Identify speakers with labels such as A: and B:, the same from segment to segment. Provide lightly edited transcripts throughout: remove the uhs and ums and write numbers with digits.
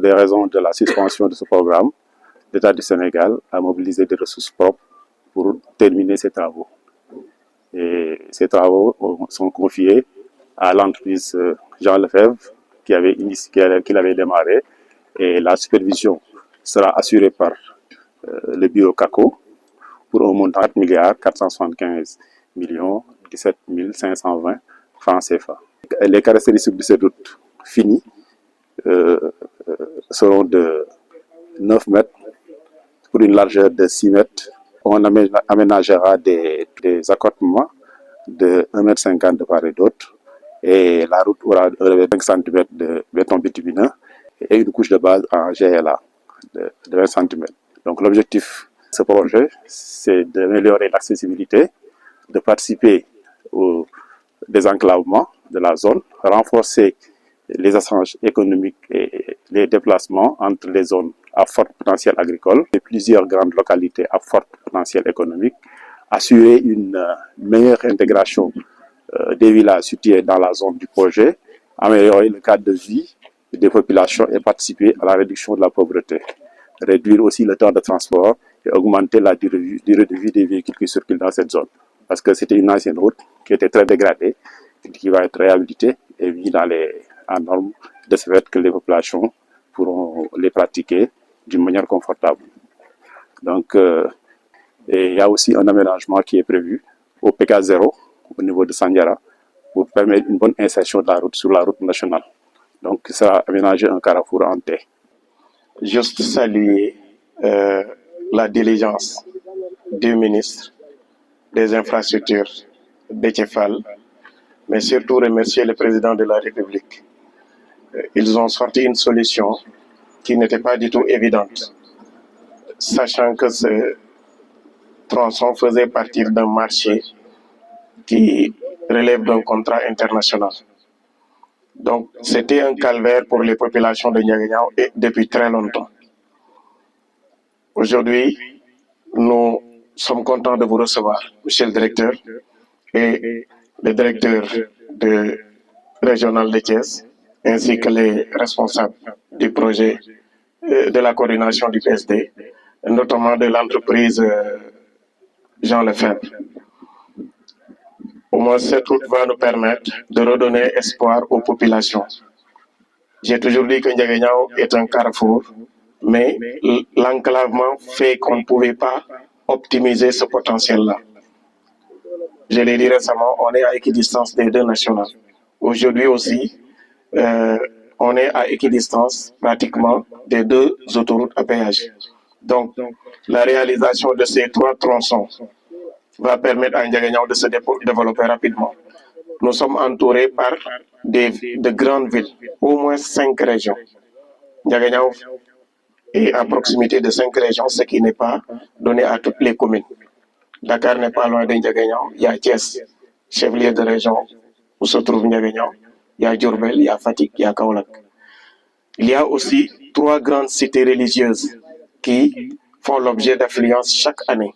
A: des raisons de la suspension de ce programme, l'État du Sénégal a mobilisé des ressources propres pour terminer ces travaux. Et ces travaux sont confiés à l'entreprise Jean Lefebvre qui l'avait démarré, et la supervision sera assurée par le bureau CACO pour un montant de 4 milliards 475 millions 17 520 francs CFA. Les caractéristiques de cette route finie seront de 9 mètres pour une largeur de 6 mètres. On aménagera des accotements de 1,50 m de part et d'autre, et la route aura 5 cm de béton bitumineux et une couche de base en GLA de 20 cm. Donc l'objectif de ce projet, c'est d'améliorer l'accessibilité, de participer au désenclavement de la zone, renforcer les échanges économiques et les déplacements entre les zones à fort potentiel agricole et plusieurs grandes localités à fort potentiel économique, assurer une meilleure intégration des villages situés dans la zone du projet, améliorer le cadre de vie des populations et participer à la réduction de la pauvreté, réduire aussi le temps de transport et augmenter la durée de vie des véhicules qui circulent dans cette zone. Parce que c'était une ancienne route qui était très dégradée, qui va être réhabilitée et mise en norme, de ce fait que les populations pourront les pratiquer d'une manière confortable. Donc, et il y a aussi un aménagement qui est prévu au PK0 au niveau de Sandiara pour permettre une bonne insertion de la route sur la route nationale. Donc, ça a aménagé un carrefour en T.
B: Juste saluer la diligence du ministre des Infrastructures, Déthié Fall, mais surtout remercier le président de la République. Ils ont sorti une solution qui n'était pas du tout évidente, sachant que ce tronçon faisait partie d'un marché qui relève d'un contrat international. Donc, c'était un calvaire pour les populations de Ndiaganiao et depuis très longtemps. Aujourd'hui, nous sommes contents de vous recevoir, monsieur le directeur et le directeur de régional de Thiès, ainsi que les responsables du projet de la coordination du PSD, notamment de l'entreprise Jean Lefebvre. Au moins, cette route va nous permettre de redonner espoir aux populations. J'ai toujours dit que Ndiaganiao est un carrefour, mais l'enclavement fait qu'on ne pouvait pas optimiser ce potentiel-là. Je l'ai dit récemment, on est à équidistance des deux nationales. Aujourd'hui aussi, on est à équidistance pratiquement des deux autoroutes à péage. Donc, la réalisation de ces 3 tronçons va permettre à Ndiaganiao de se développer rapidement. Nous sommes entourés par de grandes villes, au moins 5 régions. Ndiaganiao est à proximité de 5 régions, ce qui n'est pas donné à toutes les communes. Dakar n'est pas loin de Ndiaganiao. Il y a Thiès, chef-lieu de région où se trouve Ndiaganiao. Il y a Diourbel, il y a Fatick, il y a Kaolack. Il y a aussi 3 grandes cités religieuses qui font l'objet d'affluence chaque année,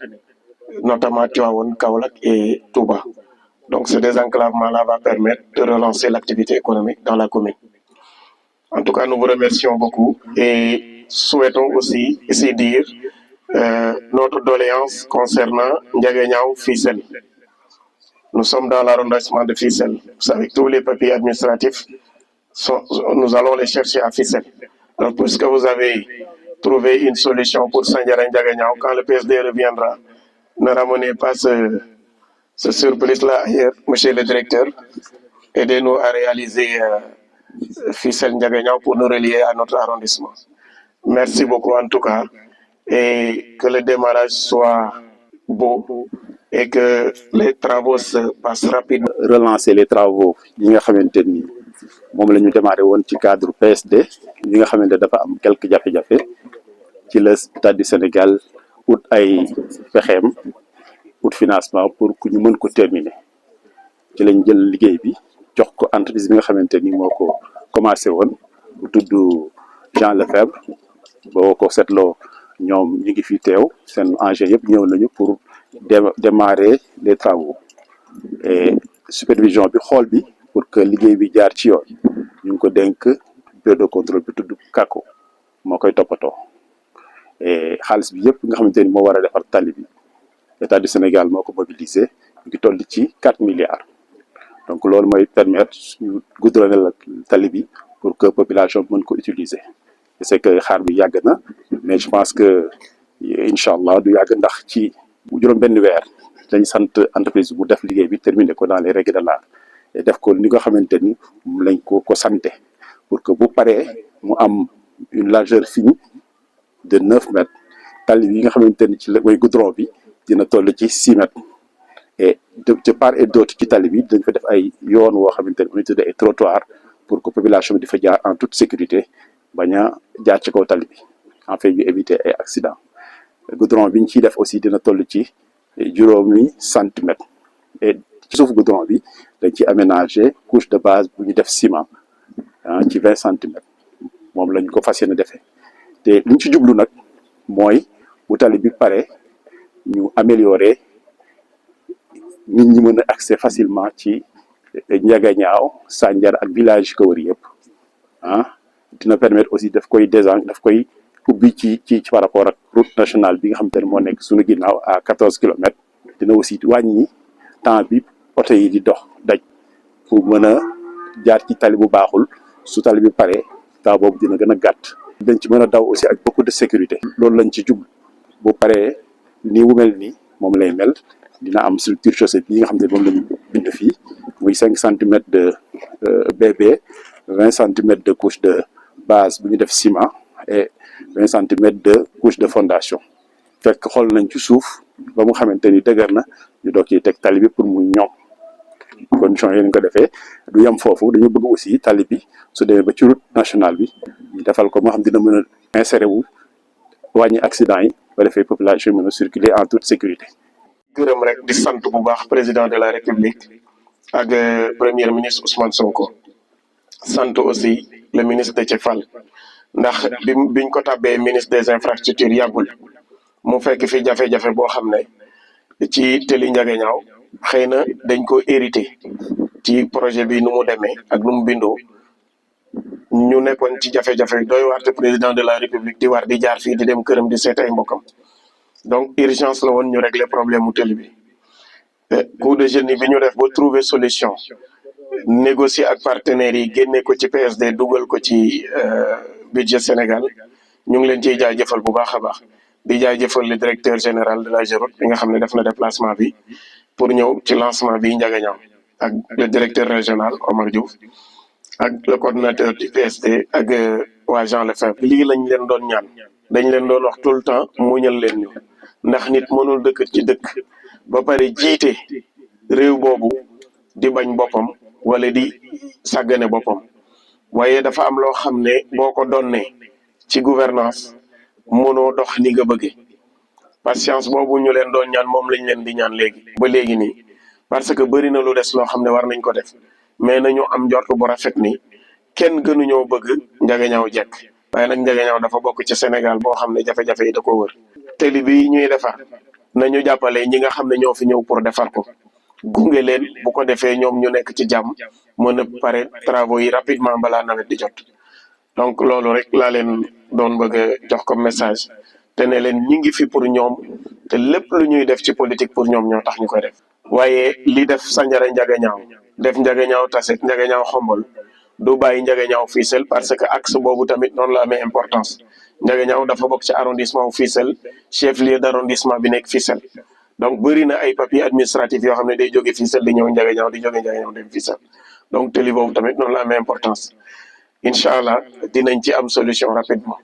B: notamment Tivaouane, Kaolack et Touba. Donc ce désenclavement-là va permettre de relancer l'activité économique dans la commune. En tout cas, nous vous remercions beaucoup et souhaitons aussi ici dire notre doléance concernant Ndiaganiao-Fissel. Nous sommes dans l'arrondissement de Fissel. Vous savez que tous les papiers administratifs, nous allons les chercher à Fissel. Alors, puisque vous avez trouvé une solution pour Sandiara-Ndiaganiao, quand le PSD reviendra, ne ramenez pas ce surplus-là ailleurs, monsieur le directeur. Aidez-nous à réaliser Fissel-Ndiaganiao pour nous relier à notre arrondissement. Merci beaucoup en tout cas, et que le démarrage soit beau et que les travaux se passent rapidement.
A: Relancer les travaux yi nga xamanteni mom lañu démarré won ci cadre PSD yi nga xamanteni dafa am quelques jafe-jafe ci l'État du Sénégal out ay fexem out financement pour que ñu mën ko terminer ci lañ jël liggéey bi jox ko entreprise bi nga xamanteni moko commencé won bu tuddu Jean Lefebvre boo ko seetloo ñoom ñu ngi fi teew seen engins yëpp ñëw nañu pour démarrer les travaux et supervision bi xool bi pour que liggéey bi jaar ci yoon ñu ngi ko dénk bureau de contrôle bi tudd CACO moo koy toppatoo et xaalis bi yëpp nga xamante ni moo war a defar tali bi état du Sénégal moo ko mobilisé ñu ngi toll ci 4 milliards donc loolu mooy permettre ñu goudronner la tali bi pour que population mën ko utiliser c'est que xaar bi yàgg na mais je pense que incha allah du yàgg ndax ci juróom-benn weer dañ sant entreprise bu def liggéey bi terminer ko dans les règles de l'art et def ko ni nga xamante ni lañ ko santé pour que bu paree mu am une largeur fine de 9 mètres tali bi nga xamante ni ci la mooy goudron bi dina toll ci 6 mètres et de part et d'autre ci tali bi dañ fa def ay yoon woo xamante ni on tuddee ay trottoir pour que population bi di fa jaar en toute sécurité bañ a jaar ci kaw tali bi en fait ñu éviter ay accident goudron bi ñu ciy def aussi dina toll ci juróomi centimètres et ci suuf goudron bi dañ ci aménager couche de base bu ñu def ciment ci 20 centimètres moom lañ ko fas yéene defee te li ñu ci jublu nag mooy bu tali bi pare ñu améliorer nit ñi mën a accès facilement ci Ndiaganiao Sandiara ak village ko wër yëpp dina permettre aussi daf koy ubbi ci par rapport ak route nationale bi nga xamante ne moo nekk suñu ginnaaw à 14 kilomètres dina aussi wàññi temps bi oto yi di dox daj pour mën a jaar ci tali bu baaxul su tali bi pare temps boobu dina gën a gàtt. dañ ci mën a daw aussi ak beaucoup de sécurité. loolu lañ ci jublu bu paree nii wu mel nii moom lay mel dina am structure chaussée yi nga xam ne moom lañu bind fii muy 5 centimètres de BB 20 centimètres de couche de base bu ñu def ciment et 20 centimètres de couche de fondation fekk xool nañ ci suuf ba mu xamante ni dëgër na ñu doog ciy teg tali bi pour mu ñoom condition yi ñu ko defee du yem foofu dañu bëgg aussi tali bi su demee ba ci route nationale bi ñu defal ko moo xam dina mën a insérer wu wàññi accident yi ba defee population yi mën a circuler en toute sécurité.
B: gërëm rek di sant bu baax président de la république ak premier ministre Ousmane Sonko sant aussi le ministre Déthié Fall ndax biñ ko tabbee ministre des infrastructures yàggul mu fekk fi jafe-jafe boo xam ne ci tëli Ndiaganiao xëy na dañ ko hérité ci projet bi nu mu demee ak nu mu bindoo ñu nekkoon ci jafe-jafe doy waar te président de la république di war di jaar fii di dem këram di seet ay mbokkam donc urgence la woon ñu régler problème mu tëli bi coup de génie bi ñu def ba trouver solution négocier ak partenaires yi génne ko ci PSD dugal ko ci budget Sénégal ñu ngi leen ciy jaajëfal bu baax a baax di jaajëfal le directeur général de la GEROUTE bi nga xam ne def na déplacement bi pour ñëw ci lancement bi Ndiaganiao ak le directeur régional Omar Diouf ak le coordonnateur du PSD ak waa Jean Lefebvre. lii lañ leen doon ñaan dañ leen doon wax tout le temps muñal leen ñu ndax nit mënul dëkk ci dëkk ba pare jiite réew boobu di bañ boppam wala di sàggane boppam waaye dafa am loo xam ne boo ko donnee ci gouvernance mënoo dox ni nga bëggee patience boobu ñu leen doon ñaan moom lañ leen di ñaan léegi ba léegi nii parce que bëri na lu des loo xam ne war nañ ko def mais nañu am njort bu rafet ni kenn gënuñoo bëgg Ndiaganiao jekk waaye nag Ndiaganiao dafa bokk ci Sénégal boo xam ne jafe-jafe yi da ko wër télé bi ñuy defar nañu jàppale ñi nga xam ne ñoo fi ñëw pour defar ko gunge leen bu ko defee ñoom ñu nekk ci jàmm mën a pare travaux yi rapidement balaa nawet di jot donc loolu rek laa leen doon bëgg a jox comme message te ne leen ñi ngi fi pour ñoom te lépp lu ñuy def ci politique pour ñoom ñoo tax ñu koy def waaye li def Sandiara Ndiaganiao def Ndiaganiao Tassette Ndiaganiao Xombol du bàyyi Ndiaganiao Fissel parce que axe boobu tamit noonu la amee importance Ndiaganiao dafa bokk ci arrondissement wu Fissel chef lieu d' arrondissement bi nekk Fissel donc bëri na ay papiers administratifs yoo xam ne day jóge Fissel di ñëw Ndiaganiao di jóge Ndiaganiao dem Fissel donc télé boobu tamit noonu la amee importance incha allah dinañ ci am solution rapidement.